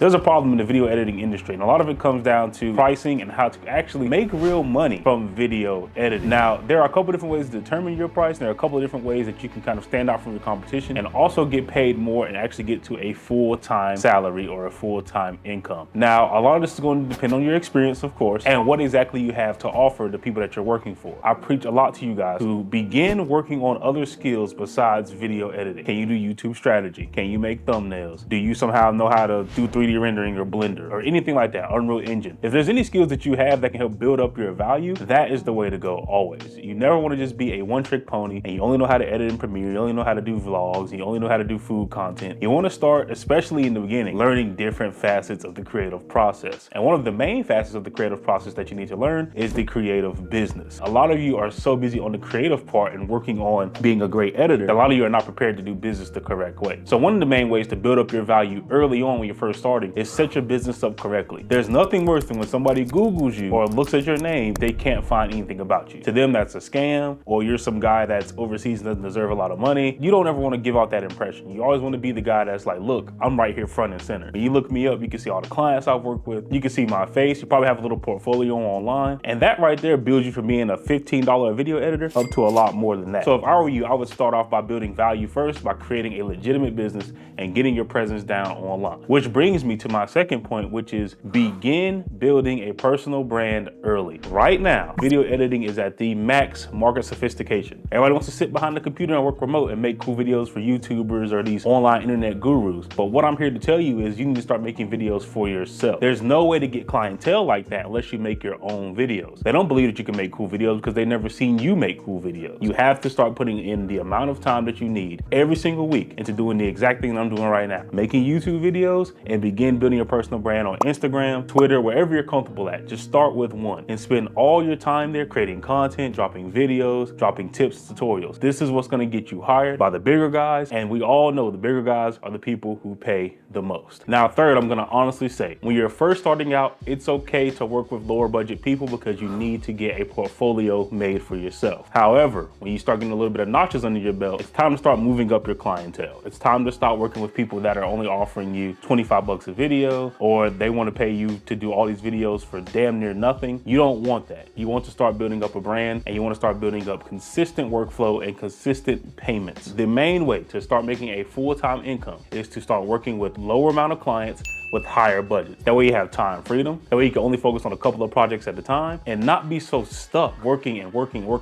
There's a problem in the video editing industry, and a lot of it comes down to pricing and how to actually make real money from video editing. Now, there are a couple different ways to determine your price, and there are a couple of different ways that you can kind of stand out from your competition and also get paid more and actually get to a full-time salary or a full-time income. Now, a lot of this is going to depend on your experience, of course, and what exactly you have to offer the people that you're working for. I preach a lot to you guys to begin working on other skills besides video editing. Can you do YouTube strategy? Can you make thumbnails? Do you somehow know how to do 3D rendering or Blender or anything like that, Unreal Engine? If there's any skills that you have that can help build up your value, that is the way to go always. You never want to just be a one-trick pony and you only know how to edit in Premiere, you only know how to do vlogs, you only know how to do food content. You want to start, especially in the beginning, learning different facets of the creative process. And one of the main facets of the creative process that you need to learn is the creative business. A lot of you are so busy on the creative part and working on being a great editor, a lot of you are not prepared to do business the correct way. So one of the main ways to build up your value early on when you're first starting is set your business up correctly. There's nothing worse than when somebody Googles you or looks at your name, they can't find anything about you. To them, that's a scam, or you're some guy that's overseas and doesn't deserve a lot of money. You don't ever want to give out that impression. You always want to be the guy that's like, look, I'm right here front and center. When you look me up, you can see all the clients I've worked with. You can see my face. You probably have a little portfolio online. And that right there builds you from being a $15 video editor up to a lot more than that. So if I were you, I would start off by building value first by creating a legitimate business and getting your presence down online. Which brings me to my second point, which is begin building a personal brand early. Right now, video editing is at the max market sophistication. Everybody wants to sit behind the computer and work remote and make cool videos for YouTubers or these online internet gurus. But what I'm here to tell you is you need to start making videos for yourself. There's no way to get clientele like that unless you make your own videos. They don't believe that you can make cool videos because they've never seen you make cool videos. You have to start putting in the amount of time that you need every single week into doing the exact thing that I'm doing right now, making YouTube videos, and begin building your personal brand on Instagram, Twitter, wherever you're comfortable at. Just start with one and spend all your time there creating content, dropping videos, dropping tips, tutorials. This is what's going to get you hired by the bigger guys, and we all know the bigger guys are the people who pay the most. Now, third, I'm going to honestly say, when you're first starting out, it's okay to work with lower budget people because you need to get a portfolio made for yourself. However, when you start getting a little bit of notches under your belt, it's time to start moving up your clientele. It's time to start working with people that are only offering you 25 bucks a video, or they want to pay you to do all these videos for damn near nothing. You don't want that. You want to start building up a brand, and you want to start building up consistent workflow and consistent payments. The main way to start making a full-time income is to start working with lower amount of clients with higher budgets. That way you have time freedom. That way you can only focus on a couple of projects at a time and not be so stuck working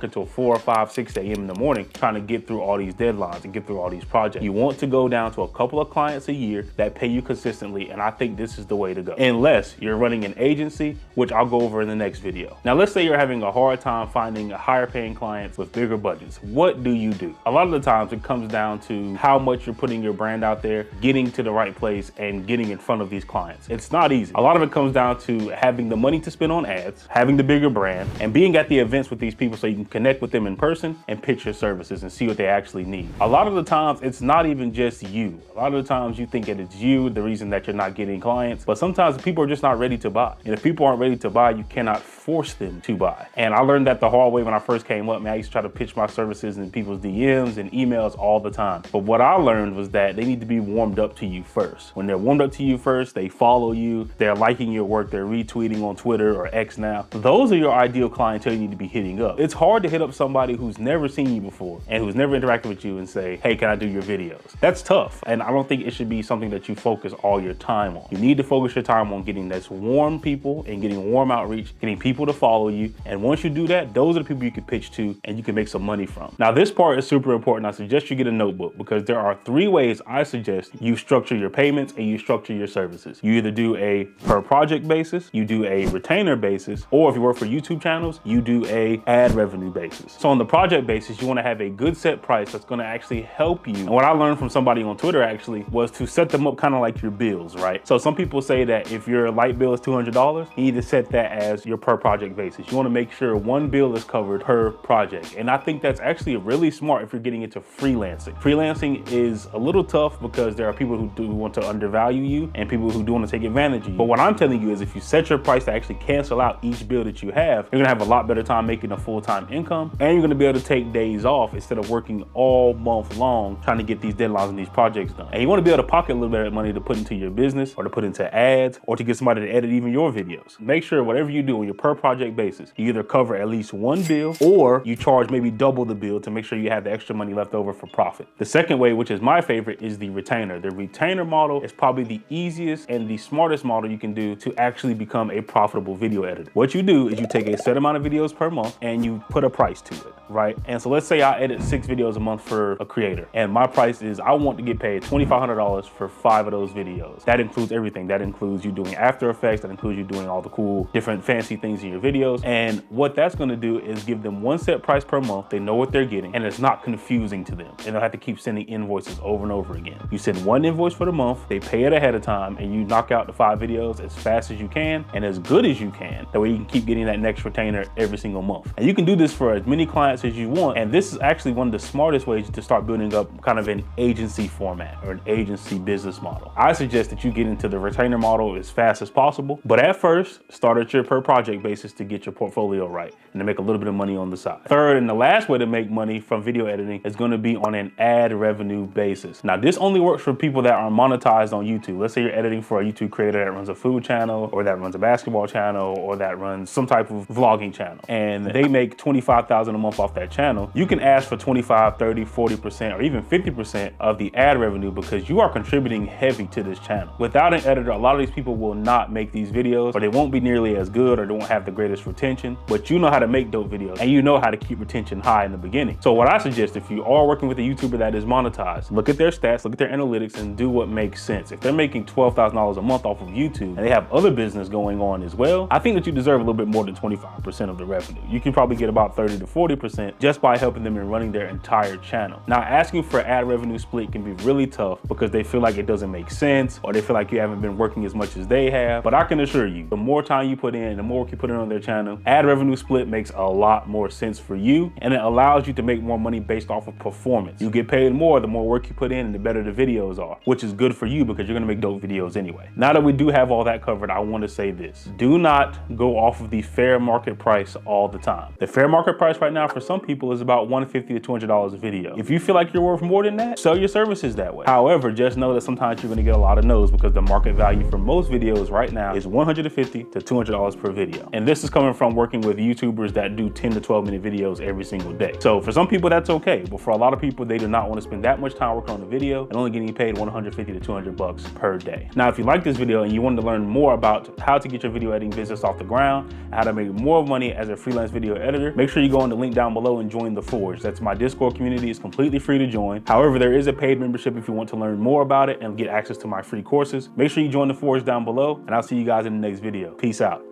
till 4 or 5, 6 a.m. in the morning trying to get through all these deadlines and get through all these projects. You want to go down to a couple of clients a year that pay you consistently, and I think this is the way to go. Unless you're running an agency, which I'll go over in the next video. Now, let's say you're having a hard time finding higher paying clients with bigger budgets. What do you do? A lot of the times it comes down to how much you're putting your brand out there, getting to the right place, and getting in front of these clients. It's not easy. A lot of it comes down to having the money to spend on ads, having the bigger brand, and being at the events with these people so you can connect with them in person and pitch your services and see what they actually need. A lot of the times it's not even just you. A lot of the times you think that it's you, the reason that you're not getting clients, but sometimes people are just not ready to buy. And if people aren't ready to buy, you cannot force them to buy. And I learned that the hard way when I first came up, man. I used to try to pitch my services in people's DMs and emails all the time. But what I learned was that they need to be warmed up to you first. When they're warmed up to you first, they follow you, they're liking your work, they're retweeting on Twitter or X now. Those are your ideal clientele you need to be hitting up. It's hard to hit up somebody who's never seen you before and who's never interacted with you and say, hey, can I do your videos? That's tough. And I don't think it should be something that you focus all your time on. You need to focus your time on getting this warm people and getting warm outreach, getting people to follow you. And once you do that, those are the people you can pitch to and you can make some money from. Now, this part is super important. I suggest you get a notebook because there are 3 ways I suggest you structure your payments and you structure your services. You either do a per project basis, you do a retainer basis, or if you work for YouTube channels, you do a ad revenue basis. So on the project basis, you want to have a good set price that's going to actually help you. And what I learned from somebody on Twitter actually was to set them up kind of like your bills, right? So some people say that if your light bill is $200, you need to set that as your per project basis. You want to make sure one bill is covered per project. And I think that's actually really smart if you're getting into freelancing. Freelancing is a little tough because there are people who do want to undervalue you and people people who do want to take advantage of you. But what I'm telling you is if you set your price to actually cancel out each bill that you have, you're gonna have a lot better time making a full-time income, and you're gonna be able to take days off instead of working all month long trying to get these deadlines and these projects done. And you wanna be able to pocket a little bit of money to put into your business or to put into ads or to get somebody to edit even your videos. Make sure whatever you do on your per project basis, you either cover at least one bill or you charge maybe double the bill to make sure you have the extra money left over for profit. The second way, which is my favorite, is the retainer. The retainer model is probably the easiest and the smartest model you can do to actually become a profitable video editor. What you do is you take a set amount of videos per month and you put a price to it, right? And so let's say I edit 6 videos a month for a creator, and my price is I want to get paid $2,500 for 5 of those videos. That includes everything. That includes you doing After Effects, that includes you doing all the cool different fancy things in your videos. And what that's going to do is give them one set price per month. They know what they're getting and it's not confusing to them. And they'll have to keep sending invoices over and over again. You send one invoice for the month, they pay it ahead of time, and you knock out the 5 videos as fast as you can and as good as you can. That way you can keep getting that next retainer every single month. And you can do this for as many clients as you want. And this is actually one of the smartest ways to start building up kind of an agency format or an agency business model. I suggest that you get into the retainer model as fast as possible, but at first start at your per project basis to get your portfolio right and to make a little bit of money on the side. Third, and the last way to make money from video editing is going to be on an ad revenue basis. Now, this only works for people that are monetized on YouTube. Let's say you're editing for a YouTube creator that runs a food channel or that runs a basketball channel or that runs some type of vlogging channel, and they make $25,000 a month off that channel. You can ask for 25, 30, 40%, or even 50% of the ad revenue because you are contributing heavy to this channel. Without an editor, a lot of these people will not make these videos, or they won't be nearly as good, or they won't have the greatest retention. But you know how to make dope videos and you know how to keep retention high in the beginning. So what I suggest, if you are working with a YouTuber that is monetized, look at their stats, look at their analytics, and do what makes sense. If they're making $12,000 a month off of YouTube and they have other business going on as well, I think that you deserve a little bit more than 25% of the revenue. You can probably get about 30 to 40% just by helping them in running their entire channel. Now, asking for ad revenue split can be really tough because they feel like it doesn't make sense, or they feel like you haven't been working as much as they have. But I can assure you, the more time you put in, the more work you put in on their channel, ad revenue split makes a lot more sense for you, and it allows you to make more money based off of performance. You get paid more the more work you put in and the better the videos are, which is good for you because you're gonna make dope videos anyway. Now that we do have all that covered, I want to say this. Do not go off of the fair market price all the time. The fair market price right now for some people is about $150 to $200 a video. If you feel like you're worth more than that, sell your services that way. However, just know that sometimes you're gonna get a lot of no's because the market value for most videos right now is $150 to $200 per video. And this is coming from working with YouTubers that do 10 to 12 minute videos every single day. So for some people that's okay, but for a lot of people, they do not want to spend that much time working on the video and only getting paid $150 to $200 per day. Now, if you like this video and you want to learn more about how to get your video editing business off the ground, how to make more money as a freelance video editor, make sure you go on the link down below and join the Forge. That's my Discord community. It's completely free to join. However, there is a paid membership if you want to learn more about it and get access to my free courses. Make sure you join the Forge down below, and I'll see you guys in the next video. Peace out.